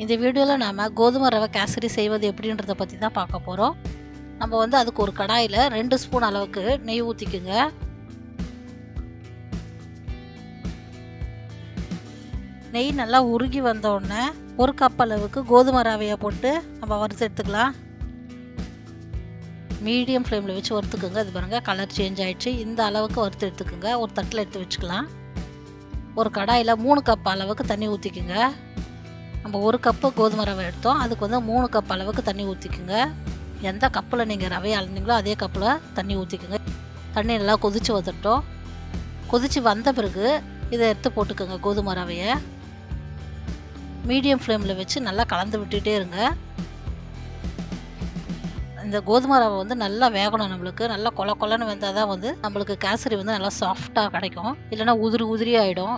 இந்த வீடியோவில் நாம் கோதுமை ரவை கேசரி செய்வது எப்படின்றத பற்றி தான் பார்க்க போகிறோம். நம்ம வந்து அதுக்கு ஒரு கடாயில் 2 ஸ்பூன் அளவுக்கு நெய் ஊற்றிக்குங்க. நெய் நல்லா உருகி வந்தோடனே 1 கப் அளவுக்கு கோதுமை ரவையை போட்டு நம்ம வறுத்து எடுத்துக்கலாம். மீடியம் ஃப்ளேமில் வச்சு வறுத்துக்குங்க. அது பாருங்கள் கலர் சேஞ்ச் ஆகிடுச்சு. இந்த அளவுக்கு வறுத்து எடுத்துக்குங்க. ஒரு தட்டில் எடுத்து வச்சுக்கலாம். ஒரு கடாயில் 3 கப் அளவுக்கு தண்ணி ஊற்றிக்குங்க. நம்ம 1 கப்பு கோதுமை ரவை எடுத்தோம், அதுக்கு வந்து 3 கப் அளவுக்கு தண்ணி ஊற்றிக்குங்க. எந்த கப்பில் நீங்கள் ரவையை அளந்தீங்களோ அதே கப்பில் தண்ணி ஊற்றிக்குங்க. தண்ணி நல்லா கொதித்து வந்துட்டோம். கொதித்து வந்த பிறகு இதை எடுத்து போட்டுக்கோங்க. கோதுமை ரவையை மீடியம் ஃப்ளேமில் வச்சு நல்லா கலந்து விட்டுகிட்டே இருங்க. இந்த கோதுமை ரவை வந்து நல்லா வேகணும். நம்மளுக்கு நல்லா கொல கொலன்னு வெந்தால் தான் வந்து நம்மளுக்கு கேசரி வந்து நல்லா சாஃப்டாக கிடைக்கும். இல்லைன்னா உதிரி ஆகிடும்.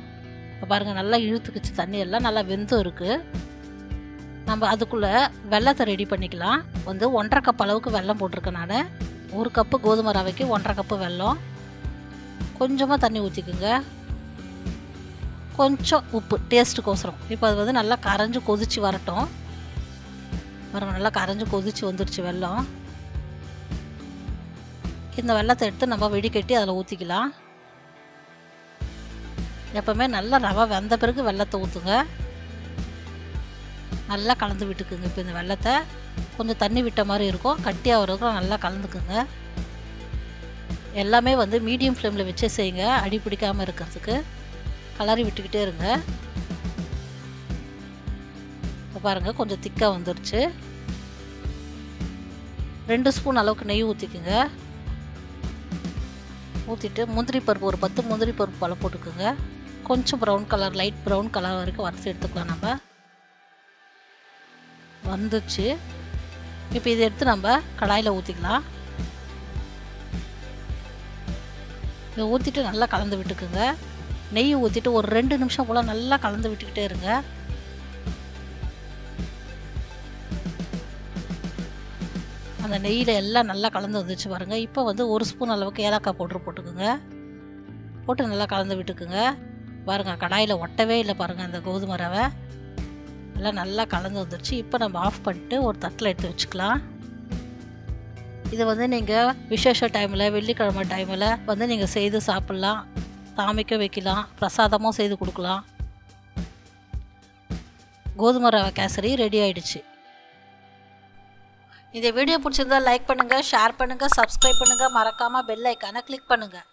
இப்போ பாருங்கள் நல்லா இழுத்துக்குச்சு. தண்ணி எல்லாம் நல்லா வெந்தும் இருக்குது. நம்ம அதுக்குள்ளே வெல்லத்தை ரெடி பண்ணிக்கலாம். வந்து 1.5 கப் அளவுக்கு வெல்லம் போட்டிருக்கேன் நான். 1 கப்பு கோதுமை ரவைக்கு 1.5 கப்பு வெல்லம். கொஞ்சமாக தண்ணி ஊற்றிக்குங்க. கொஞ்சம் உப்பு டேஸ்ட்டுக்கோசரம். இப்போ அது வந்து நல்லா கரைஞ்சி கொதித்து வரட்டும். பாருங்கள் நல்லா கரைஞ்சி கொதித்து வந்துடுச்சு வெல்லம். இந்த வெல்லத்தை எடுத்து நம்ம வெடிக்கட்டி அதில் ஊற்றிக்கலாம். எப்போவுமே நல்லா ரவை வெந்த பிறகு வெல்லத்தை ஊற்றுங்க. நல்லா கலந்து விட்டுக்குங்க. இப்போ இந்த வெல்லத்தை கொஞ்சம் தண்ணி விட்ட மாதிரி இருக்கும். கட்டியாக வரைக்கும் நல்லா கலந்துக்குங்க. எல்லாமே வந்து மீடியம் ஃப்ளேமில் வச்சே செய்யுங்க. அடி பிடிக்காமல் இருக்கிறதுக்கு கலரி விட்டுக்கிட்டே இருங்க. இப்போ பாருங்கள் கொஞ்சம் திக்காக வந்துடுச்சு. 2 ஸ்பூன் அளவுக்கு நெய் ஊற்றிக்குங்க. ஊற்றிட்டு முந்திரி பருப்பு ஒரு 10 முந்திரி பருப்பு பழம் போட்டுக்குங்க. கொஞ்சம் brown colour, light brown colour வரைக்கும் வறுத்து எடுத்துக்கலாம். நம்ம வந்துச்சு. இப்போ இதை எடுத்து நம்ம கடாயில் ஊற்றிக்கலாம். இதை ஊற்றிட்டு நல்லா கலந்து விட்டுக்குங்க. நெய் ஊற்றிட்டு ஒரு 2 நிமிஷம் போல் நல்லா கலந்து விட்டுக்கிட்டே இருங்க. அந்த நெய்யில் எல்லாம் நல்லா கலந்து வந்துச்சு பாருங்கள். இப்போ வந்து 1 ஸ்பூன் அளவுக்கு ஏலக்காய் பவுடர் போட்டுக்குங்க. போட்டு நல்லா கலந்து விட்டுக்குங்க. பாருங்கள் கடாயில் ஒட்டவே இல்லை. பாருங்கள் அந்த கோதுமை ரவை எல்லாம் நல்லா கலந்து வந்துடுச்சு. இப்போ நம்ம ஆஃப் பண்ணிட்டு ஒரு தட்டில் எடுத்து வச்சுக்கலாம். இது வந்து நீங்கள் விசேஷ டைமில், வெள்ளிக்கிழமை டைமில் வந்து நீங்கள் செய்து சாப்பிட்லாம். சாமிக்க வைக்கலாம். பிரசாதமும் செய்து கொடுக்கலாம். கோதுமை ரவை கேசரி ரெடி ஆயிடுச்சு. இந்த வீடியோ பிடிச்சிருந்தா லைக் பண்ணுங்கள், ஷேர் பண்ணுங்கள், சப்ஸ்கிரைப் பண்ணுங்கள். மறக்காமல் பெல் ஐக்கானை கிளிக் பண்ணுங்கள்.